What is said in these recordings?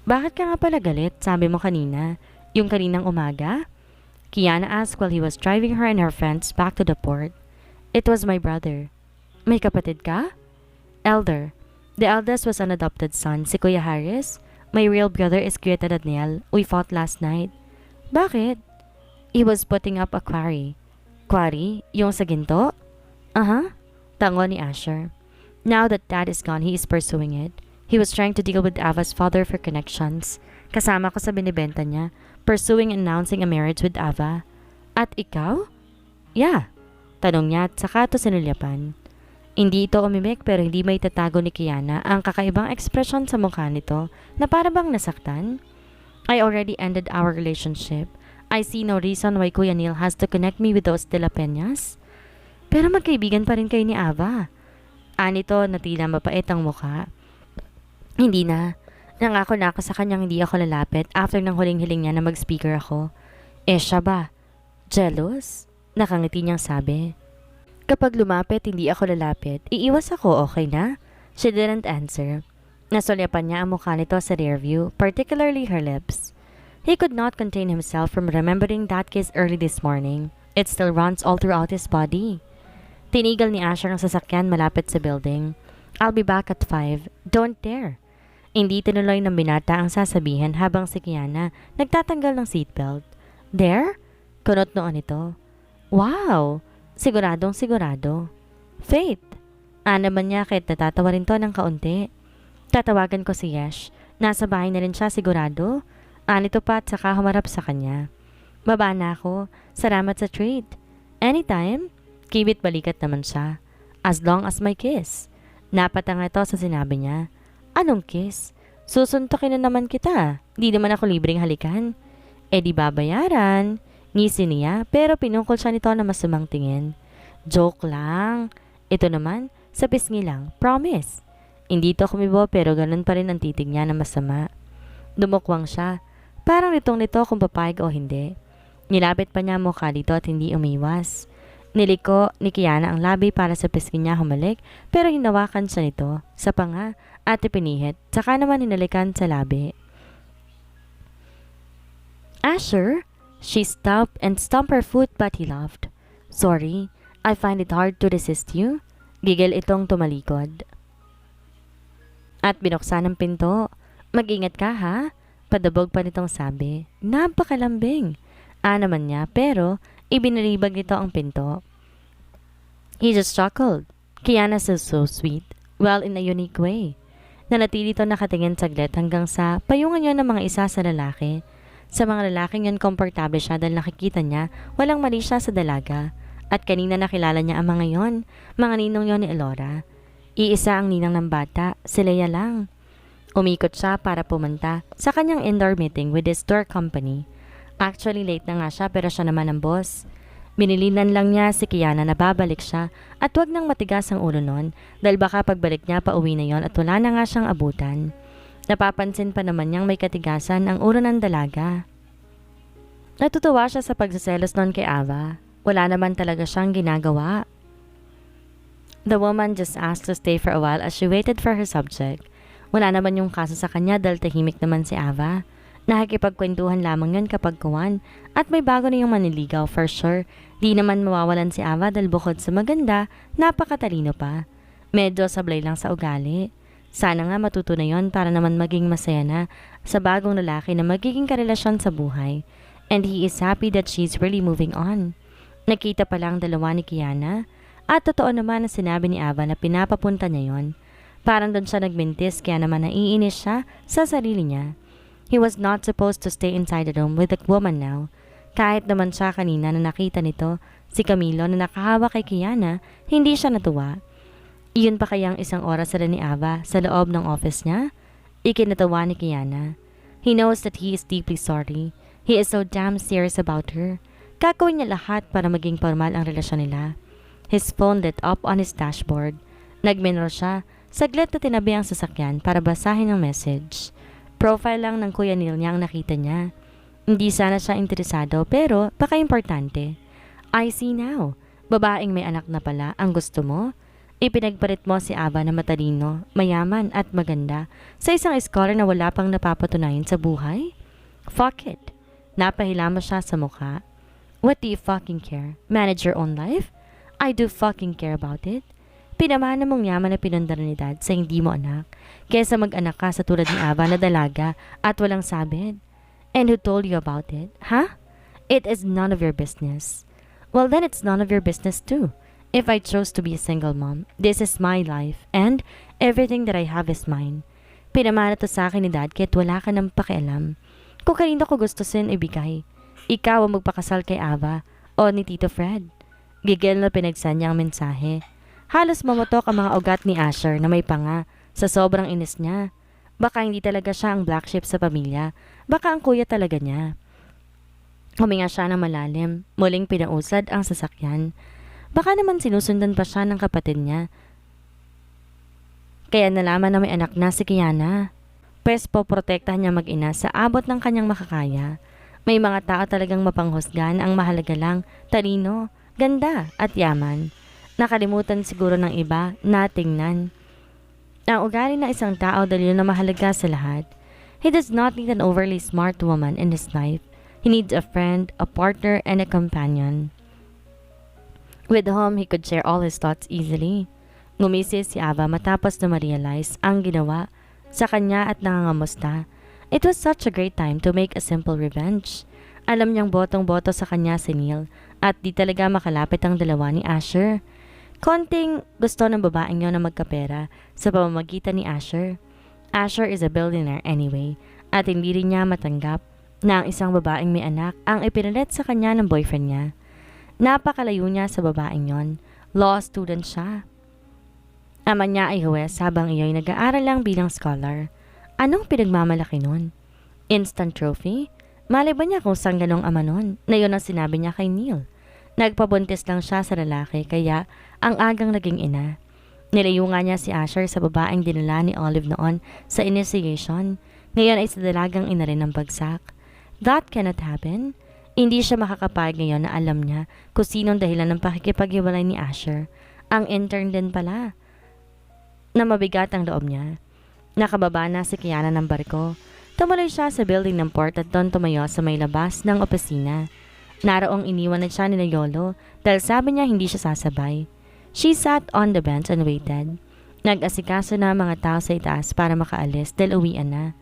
Bakit ka nga pala galit? Sabi mo kanina. Yung kaninang umaga? Kiana asked while he was driving her and her friends back to the port. It was my brother. May kapatid ka? Elder. The eldest was an adopted son, si Kuya Harris. My real brother is Kuya Daniel. We fought last night. Bakit? He was putting up a quarry. Quarry? Yung sa ginto? Uh-huh. Tango ni Asher. Now that Dad is gone, he is pursuing it. He was trying to deal with Ava's father for connections. Kasama ko sa binibenta niya, pursuing and announcing a marriage with Ava. At ikaw? Yeah. Tanong niya at saka to sinulyapan. Hindi ito umimik pero hindi may tatago ni Kiana ang kakaibang ekspresyon sa mukha nito na para bang nasaktan. I already ended our relationship. I see no reason why Kuya Neil has to connect me with those De La Peñas. Pero magkaibigan pa rin kayo ni Ava. Anito na tila mapait ang mukha. Hindi na. Nangako na ako sa kanyang hindi ako lalapit after ng huling-hiling niya na mag-speaker ako. Siya ba? Jealous? Nakangiti niyang sabi. Kapag lumapit, hindi ako lalapit. Iiwas ako, okay na? She didn't answer. Nasulyapan niya ang mukha nito sa rear view, particularly her lips. He could not contain himself from remembering that kiss early this morning. It still runs all throughout his body. Tinigil ni Asher ang sasakyan malapit sa building. I'll be back at 5. Don't dare. Hindi tinuloy ng binata ang sasabihin habang si Kiana nagtatanggal ng seatbelt. There? Kunot noon ito. Wow! Siguradong sigurado. Faith! Naman niya kahit natatawa rin to ng kaunti. Tatawagan ko si Yesh. Nasa bahay na rin siya sigurado. Anito pa at saka humarap sa kanya. Baba na ako. Salamat sa treat. Anytime. Kibit balikat naman siya. As long as my kiss. Napatanga ito sa sinabi niya. Anong kiss? Susuntokin na naman kita. Di naman ako libreng halikan. Di babayaran. Ngisi niya pero pinungkol siya nito na masamang tingin. Joke lang. Ito naman, sa pisngi lang. Promise. Hindi to kumibo pero ganun pa rin ang titig niya na masama. Dumukwang siya. Parang nitong nito kung papayag o hindi. Nilapit pa niya mukha dito at hindi umiwas. Niliko ni Kiana ang labi para sa pisngi niya humalik pero hinawakan siya nito sa panga at ipinihit. Saka naman hinalikan sa labi. Asher? She stopped and stamped her foot but he laughed. Sorry, I find it hard to resist you. Gigil itong tumalikod. At binuksan ang pinto. Mag-ingat ka ha? Padabog pa nitong sabi. Napakalambing. Naman niya pero ibinalibag nito ang pinto. He just chuckled. Kiana is so sweet. Well, in a unique way. Nanatili ito nakatingin saglit hanggang sa payungan niya ng mga isa sa lalaki. Sa mga lalaking yun, komportable siya dahil nakikita niya walang mali siya sa dalaga. At kanina nakilala niya ang mga yon, mga ninong yon ni Elora. Iisa ang ninang ng bata, si Leia lang. Umikot siya para pumunta sa kanyang indoor meeting with his store company. Actually late na nga siya pero siya naman ang boss. Binilinan lang niya si Kiana na babalik siya at wag nang matigas ang ulo nun dahil baka pagbalik niya pa uwi na yon at wala na nga siyang abutan. Napapansin pa naman niyang may katigasan ang ulo ng dalaga. Natutuwa siya sa pagsaselos nun kay Ava. Wala naman talaga siyang ginagawa. The woman just asked to stay for a while as she waited for her subject. Wala naman yung kaso sa kanya dahil tahimik naman si Ava. Nakikipagkwentuhan lamang yun kapag kuwan at may bago na yung maniligaw for sure. Di naman mawawalan si Ava dahil bukod sa maganda, napakatalino pa. Medyo sablay lang sa ugali. Sana nga matuto na yon para naman maging masaya na sa bagong lalaki na magiging karelasyon sa buhay. And he is happy that she's really moving on. Nakita pa lang dalawa ni Kiana at totoo naman na sinabi ni Ava na pinapapunta niya yon. Parang doon siya nagmintis kaya naman naiinis siya sa sarili niya. He was not supposed to stay inside the room with the woman now. Kahit naman siya kanina na nakita nito, si Camilo na nakahawak kay Kiana, hindi siya natuwa. Iyon pa kayang isang oras sila ni Ava sa loob ng office niya? Ikinatawa ni Kiana. He knows that he is deeply sorry. He is so damn serious about her. Gagawin niya lahat para maging formal ang relasyon nila. His phone lit up on his dashboard. Nagmenor siya. Saglit na tinabi ang sasakyan para basahin ang message. Profile lang ng Kuya Neil niya ang nakita niya. Hindi sana siya interesado pero baka importante. I see now. Babaeng may anak na pala ang gusto mo? Ipinagpalit mo si Ava na matalino, mayaman at maganda sa isang scholar na wala pang napapatunayan sa buhay? Fuck it. Napahila mo siya sa mukha. What do you fucking care? Manage your own life? I do fucking care about it. Pinamana mong yaman na pinundar ni Dad sa hindi mo anak, kaysa mag-anak ka sa tulad ni Ava na dalaga at walang sabid. And who told you about it? Huh? It is none of your business. Well, then it's none of your business too. If I chose to be a single mom, this is my life and everything that I have is mine. Pinamana to sa akin ni Dad kahit wala ka ng pakialam. Kung kanino ko gusto sin ibigay, ikaw ang magpakasal kay Ava o ni Tito Fred. Gigil na pinagsan niya ang mensahe. Halos mamotok ang mga ugat ni Asher na may panga sa sobrang inis niya. Baka hindi talaga siya ang black sheep sa pamilya. Baka ang kuya talaga niya. Huminga siya ng malalim. Muling pinausad ang sasakyan. Baka naman sinusundan pa siya ng kapatid niya. Kaya nalaman na may anak na si Kiana. Pwes po protektahan niya mag-ina sa abot ng kanyang makakaya. May mga tao talagang mapanghusgan, ang mahalaga lang, talino, ganda at yaman. Nakalimutan siguro ng iba na tingnan ang ugali ng isang tao dahil yun na mahalaga sa lahat. He does not need an overly smart woman in his life. He needs a friend, a partner, and a companion with whom he could share all his thoughts easily. Ngumisi si Ava matapos na ma-realize ang ginawa sa kanya at nangangamusta. It was such a great time to make a simple revenge. Alam niyang botong-boto sa kanya si Neil at di talaga makalapit ang dalawa ni Asher. Konting gusto ng babaeng yon na magkapera sa pamamagitan ni Asher. Asher is a billionaire anyway at hindi rin niya matanggap na ang isang babaeng may anak ang ipinalit sa kanya ng boyfriend niya. Napakalayo niya sa babaeng yon. Law student siya. Ama niya ay huwes habang iyo'y nag-aaral lang bilang scholar. Anong pinagmamalaki nun? Instant trophy? Malay ba niya kung saan ganong ama nun? Na yun ang sinabi niya kay Neil. Nagpabuntis lang siya sa lalaki kaya ang agang naging ina. Nilayo nga niya si Asher sa babaeng dinala ni Olive noon sa initiation. Ngayon ay sa dalagang ina rin ng bagsak. That cannot happen. Hindi siya makakapayag ngayon na alam niya kung sinong dahilan ng pakikipaghiwalay ni Asher. Ang intern din pala. Na mabigat ang loob niya. Nakababa na si Kiana ng barko. Tumuloy siya sa building ng port at doon tumayo sa may labas ng opisina. Naroong iniwan na siya ni Yolo dahil sabi niya hindi siya sasabay. She sat on the bench and waited. Nag-asikaso na mga tao sa itaas para makaalis dahil uwian na.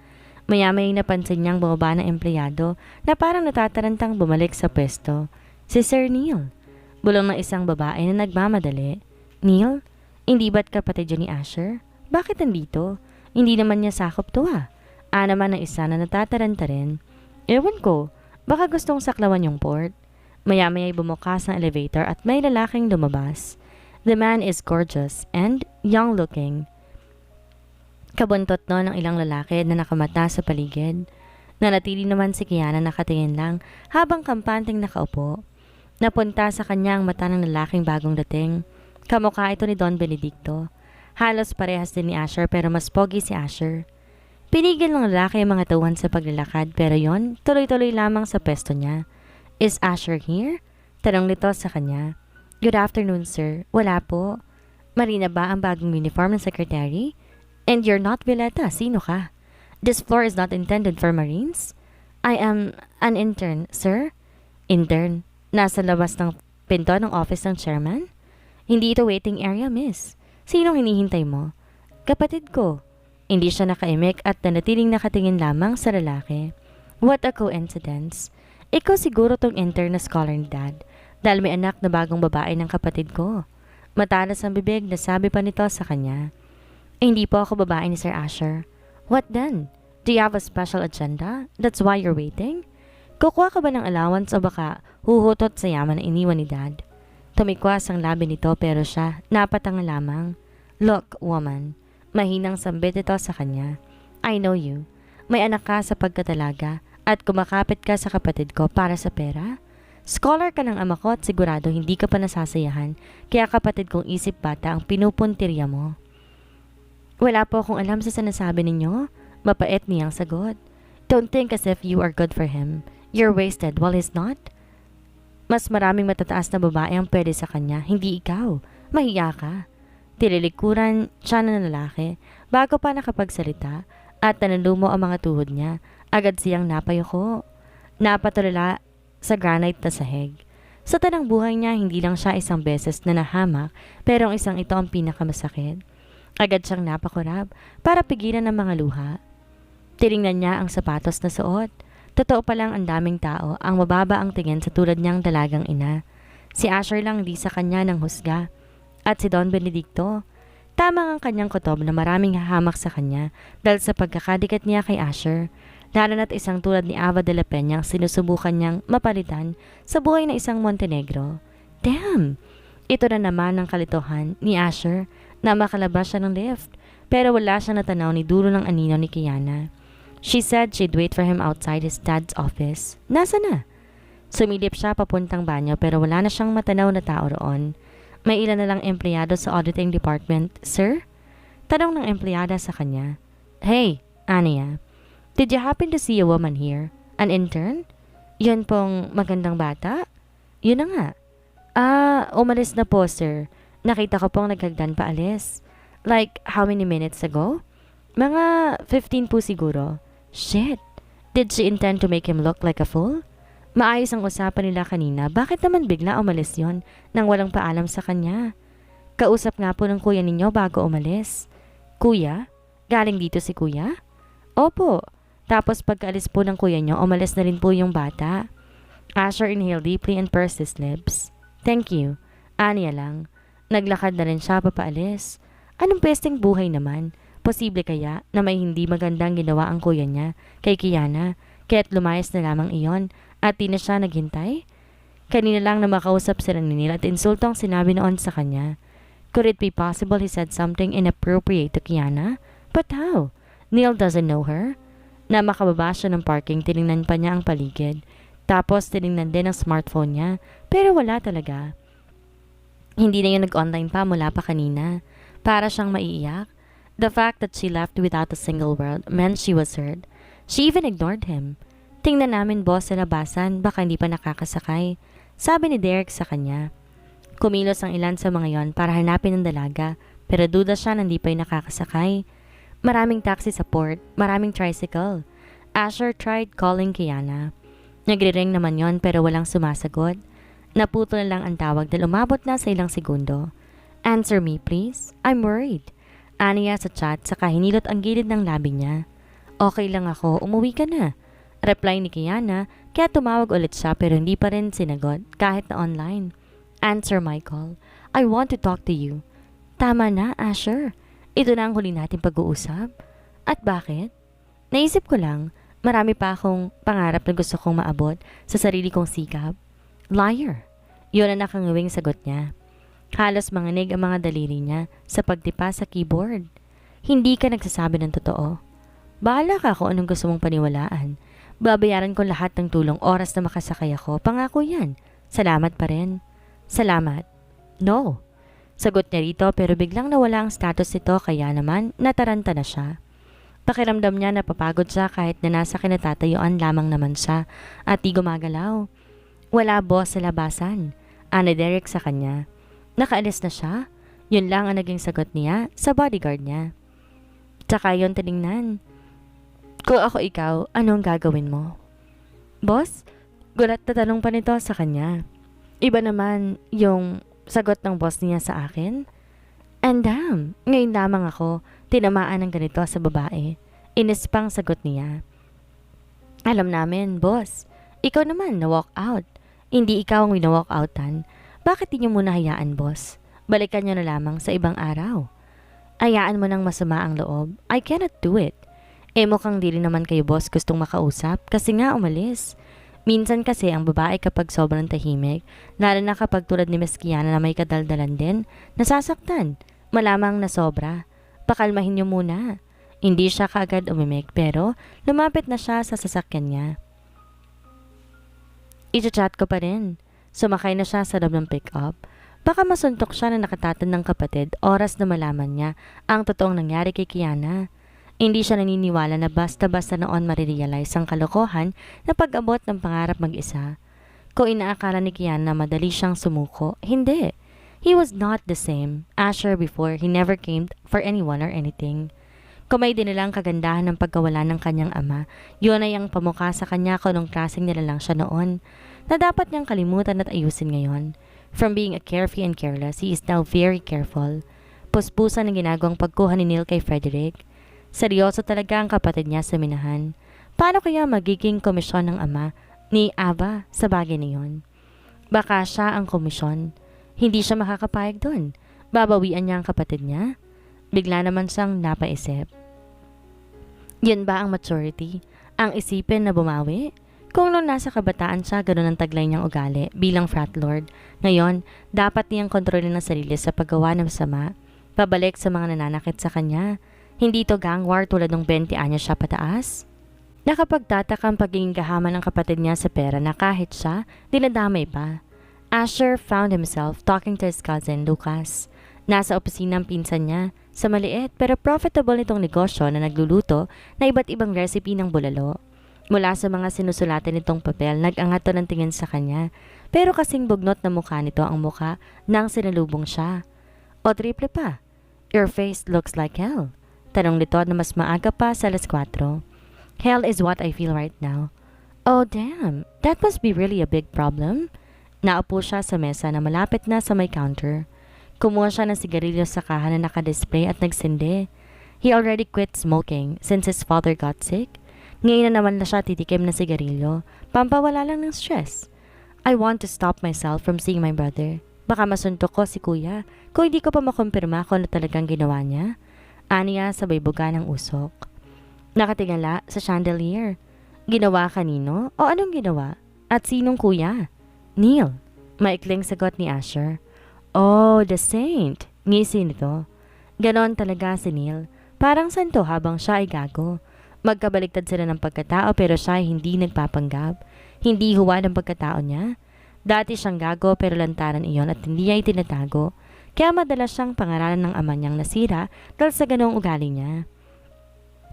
Maya-may napansin niyang bumaba na empleyado na parang natatarantang bumalik sa pwesto. Si Sir Neil. Bulong ng isang babae na nagmamadali. Neil, hindi ba't kapatid yun ni Asher? Bakit nandito? Hindi naman niya sakop to ah. Naman ang isa na natataranta rin. Ewan ko, baka gustong saklawan yung port. Maya-maya'y bumukas ang elevator at may lalaking lumabas. The man is gorgeous and young-looking. Kabuntot no ng ilang lalaki na nakamata sa paligid. Nanatili naman si Kiana nakatingin lang habang kampanteng nakaupo. Napunta sa kanya ang mata ng lalaking bagong dating. Kamukha ito ni Don Benedicto. Halos parehas din ni Asher pero mas pogi si Asher. Pinigil ng lalaki ang mga tauhan sa paglalakad pero yon, tuloy-tuloy lamang sa pwesto niya. Is Asher here? Tanong nito sa kanya. Good afternoon, sir. Wala po. Marina ba ang bagong uniform ng secretary? And you're not Violeta. Sino ka? This floor is not intended for Marines. I am an intern, sir. Intern? Nasa labas ng pinto ng office ng chairman? Hindi ito waiting area, miss. Sinong hinihintay mo? Kapatid ko. Hindi siya nakaimik at nanatiling nakatingin lamang sa lalaki. What a coincidence. Ikaw siguro tong intern na scholar ni Dad dahil may anak na bagong babae ng kapatid ko. Matalas ang bibig na sabi pa nito sa kanya. Hindi po ako babae ni Sir Asher. What then? Do you have a special agenda? That's why you're waiting? Kukuha ka ba ng allowance o baka huhutot sa yaman na iniwan ni Dad? Tumikwas ang labi nito pero siya napatanga lamang. Look, woman. Mahinang sambit ito sa kanya. I know you. May anak ka sa pagkatalaga at kumakapit ka sa kapatid ko para sa pera? Scholar ka ng ama ko at sigurado hindi ka pa nasasayahan kaya kapatid kong isip bata ang pinupuntirya mo. Wala po akong alam sa sinasabi ninyo. Mapait niyang sagot. Don't think as if you are good for him. You're wasted while he's not. Mas maraming matataas na babae ang pwede sa kanya, hindi ikaw. Mahiya ka. Tililikuran siya ng lalaki bago pa nakapagsalita at nanlumo ang mga tuhod niya. Agad siyang napayuko. Napatulala sa granite na sahig. Sa tanang buhay niya, hindi lang siya isang beses na nahamak, pero ang isang ito ang pinakamasakit. Agad siyang napakurap para pigilan ang mga luha. Tiningnan niya ang sapatos na suot. Totoo palang ang daming tao ang mababa ang tingin sa tulad niyang dalagang ina. Si Asher lang di sa kanya ng husga. At si Don Benedicto, tama ang kanyang kutob na maraming hahamak sa kanya dahil sa pagkakadikit niya kay Asher. Lalo na't isang tulad ni Ava de la Peña ang sinusubukan niyang mapalitan sa buhay na isang Montenegro. Damn! Ito na naman ang kalituhan ni Asher na makalabas siya ng lift pero wala siyang natanaw ni dulo ng anino ni Kiana. She said she'd wait for him outside his dad's office. Nasa na? Sumilip siya papuntang banyo pero wala na siyang matanaw na tao roon. May ilan na lang empleyado sa auditing department. Sir? Tanong ng empleyada sa kanya. Hey, Ania. Did you happen to see a woman here? An intern? Yun pong magandang bata? Yun na nga. Umalis na po, sir. Nakita ko pong naghagdan pa alis. Like, how many minutes ago? Mga 15 po siguro. Shit. Did she intend to make him look like a fool? Maayos ang usapan nila kanina. Bakit naman bigla umalis yon nang walang paalam sa kanya? Kausap nga po ng kuya ninyo bago umalis. Kuya? Galing dito si kuya? Opo. Tapos pagkaalis po ng kuya nyo, umalis na rin po yung bata. Asher inhaled deeply and pursed his lips. Thank you. Aniya lang. Naglakad na rin siya papaalis. Anong pesteng buhay naman? Posible kaya na may hindi magandang ginawa ang kuya niya kay Kiana, kaya't lumayas na lamang iyon at di na siya naghintay? Kanina lang na makausap sila ni Neil at insultong sinabi noon sa kanya. Could it be possible he said something inappropriate to Kiana? But how? Neil doesn't know her? Na makababa siya ng parking, tiningnan pa niya ang paligid. Tapos tiningnan din ang smartphone niya, pero wala talaga. Hindi na yun nag-online pa mula pa kanina. Para siyang maiiyak. The fact that she left without a single word meant she was heard. She even ignored him. Tingnan namin boss sa labasan, baka hindi pa nakakasakay. Sabi ni Derek sa kanya. Kumilos ang ilan sa mga yon para hanapin ang dalaga, pero duda siya na hindi pa nakakasakay. Maraming taxi sa port, maraming tricycle. Asher tried calling Kiana. Nagre-ring naman yon pero walang sumasagot. Naputo na lang ang tawag dahil umabot na sa ilang segundo. Answer me please, I'm worried. Aniya sa chat saka hinilot ang gilid ng labi niya. Okay lang ako, umuwi ka na. Reply ni Kiana kaya tumawag ulit siya pero hindi pa rin sinagot kahit na online. Answer my call. I want to talk to you. Tama na, Asher. Ito na ang huli nating pag-uusap. At bakit? Naisip ko lang, marami pa akong pangarap na gusto kong maabot sa sarili kong sikap. Liar. Yun ang nakangawing sagot niya. Halos manginig ang mga daliri niya sa pagtipa sa keyboard. Hindi ka nagsasabi ng totoo. Bahala ka kung anong gusto mong paniwalaan. Babayaran ko lahat ng tulong oras na makasakay ako. Pangako yan. Salamat pa rin. Salamat. No. Sagot niya rito pero biglang nawala ang status nito kaya naman nataranta na siya. Pakiramdam niya napapagod siya kahit na nasa kinatatayuan lamang naman siya at di gumagalaw. Wala boss sa labasan. Ana Derek sa kanya. Nakaalis na siya? Yun lang ang naging sagot niya sa bodyguard niya. Tsaka yun tinignan. Kung ako ikaw, anong gagawin mo? Boss? Gulat na tanong pa nito sa kanya. Iba naman yung sagot ng boss niya sa akin. And damn, ngayon lamang ako tinamaan ng ganito sa babae. Inis pang sagot niya. Alam namin, boss. Ikaw naman na-walk out. Hindi ikaw ang wina-walk outan. Bakit di niyo muna hayaan, boss? Balikan niyo na lamang sa ibang araw. Hayaan mo nang masama ang loob. I cannot do it. Mukhang di rin naman kayo, boss, gustong makausap kasi nga umalis. Minsan kasi ang babae kapag sobrang tahimik, lalo na kapag tulad ni Miss Kiana na may kadaldalan din, nasasaktan. Malamang na sobra. Pakalmahin niyo muna. Hindi siya kaagad umimik pero lumapit na siya sa sasakyan niya. I-chat ko pa rin. Sumakay na siya sa loob ng pick-up. Baka masuntok siya na nakatatan ng kapatid oras na malaman niya ang totoong nangyari kay Kiana. Hindi siya naniniwala na basta-basta noon marirealize ang kalokohan na pag-abot ng pangarap mag-isa. Kung inaakala ni Kiana na madali siyang sumuko, hindi. He was not the same. Asher before, he never came for anyone or anything. Kung may dinilang kagandahan ng pagkawala ng kanyang ama, yun ay ang pamukha sa kanya kung anong klaseng nilalang siya noon, na dapat niyang kalimutan at ayusin ngayon. From being a carefree and careless, he is now very careful. Puspusan ang ginagawang pagkuha ni Neil kay Frederick. Seryoso talaga ang kapatid niya sa minahan. Paano kaya magiging komisyon ng ama ni Ava sa bagay na yun? Baka siya ang komisyon. Hindi siya makakapayag doon. Babawian niya ang kapatid niya? Bigla naman siyang napaisip. Yun ba ang maturity? Ang isipin na bumawi? Kung nung nasa kabataan siya, ganun ang taglay niyang ugali bilang frat lord. Ngayon, dapat niyang kontrolin ang sarili sa paggawa ng masama. Pabalik sa mga nananakit sa kanya. Hindi to gang war tulad ng 20 anyos siya pataas. Nakapagtataka ang pagiging gahaman ng kapatid niya sa pera na kahit siya, dinadamay pa. Asher found himself talking to his cousin Lucas. Nasa opisina ang pinsan niya sa maliit pero profitable nitong negosyo na nagluluto na iba't ibang recipe ng bulalo. Mula sa mga sinusulatan nitong papel, nag-angat to ng tingin sa kanya. Pero kasing bugnot na mukha nito ang mukha nang sinalubong siya. O triple pa, your face looks like hell. Tanong nito na mas maaga pa sa 4:00. Hell is what I feel right now. Oh damn, that must be really a big problem. Naupo siya sa mesa na malapit na sa may counter. Kumuha siya ng sigarilyo sa kaha na nakadisplay at nagsindi. He already quit smoking since his father got sick. Ngayon na naman na siya titikim ng sigarilyo, pampawala lang ng stress. I want to stop myself from seeing my brother. Baka masuntok ko si kuya kung hindi ko pa makumpirma kung ano talagang ginawa niya. Aniya sabay buga ng usok. Nakatingala sa chandelier. Ginawa kanino o anong ginawa? At sinong kuya? Neil. Maikling sagot ni Asher. Oh, the saint. Ngisi nito. Ganon talaga si Neil. Parang santo habang siya ay gago. Magkabaliktad sila ng pagkatao pero siya ay hindi nagpapanggap. Hindi huwad ang pagkatao niya. Dati siyang gago pero lantaran iyon at hindi niya itinatago. Kaya madalas siyang pangaralan ng ama niyang nasira dahil sa ganong ugali niya.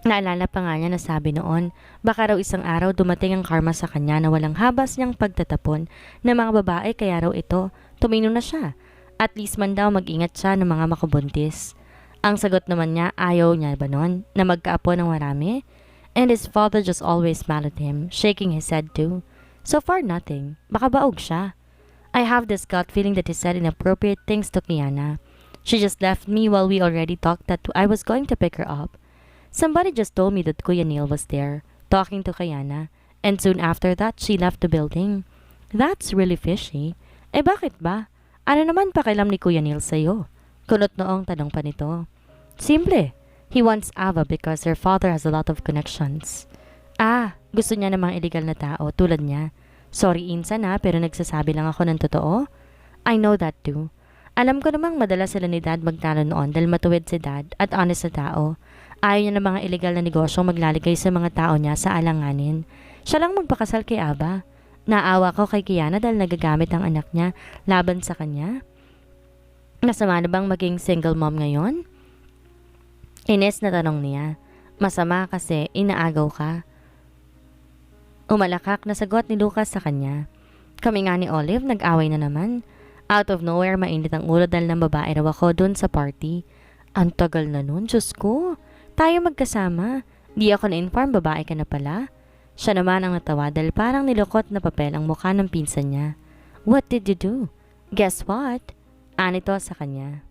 Naalala pa nga niya na sabi noon, baka raw isang araw dumating ang karma sa kanya na walang habas niyang pagtatapon ng mga babae kaya raw ito, tumino na siya. At least man daw mag-ingat siya ng mga makabuntis. Ang sagot naman niya, ayaw niya ba nun na magkaapo ng marami? And his father just always smiled at him, shaking his head too. So far nothing. Baka baog siya. I have this gut feeling that he said inappropriate things to Kiana. She just left me while we already talked that I was going to pick her up. Somebody just told me that Kuya Neil was there, talking to Kiana, and soon after that, she left the building. That's really fishy. Eh bakit ba? Ano naman pakialam ni Kuya Neil sa'yo? Kunot noong tanong pa nito. Simple. He wants Ava because her father has a lot of connections. Ah, gusto niya ng mga illegal na tao tulad niya. Sorry insan na pero nagsasabi lang ako ng totoo. I know that too. Alam ko namang madalas sila ni Dad magtalo noon dahil matuwid si Dad at honest na tao. Ayaw niya ng mga illegal na negosyo maglaligay sa mga tao niya sa alanganin. Siya lang magpakasal kay Ava. Naawa ko kay Kiana dahil nagagamit ang anak niya laban sa kanya. Masama na bang maging single mom ngayon? Ines na tanong niya. Masama kasi inaagaw ka. Umalakak na sagot ni Lucas sa kanya. Kami nga ni Olive nag-away na naman. Out of nowhere mainit ang ulo dahil ng babae raw ako dun sa party. Ang tagal na nun, Diyos ko. Tayo magkasama. Di ako na-inform babae ka na pala. Siya naman ang natawa dahil parang nilukot na papel ang mukha ng pinsan niya. What did you do? Guess what? Anito sa kanya.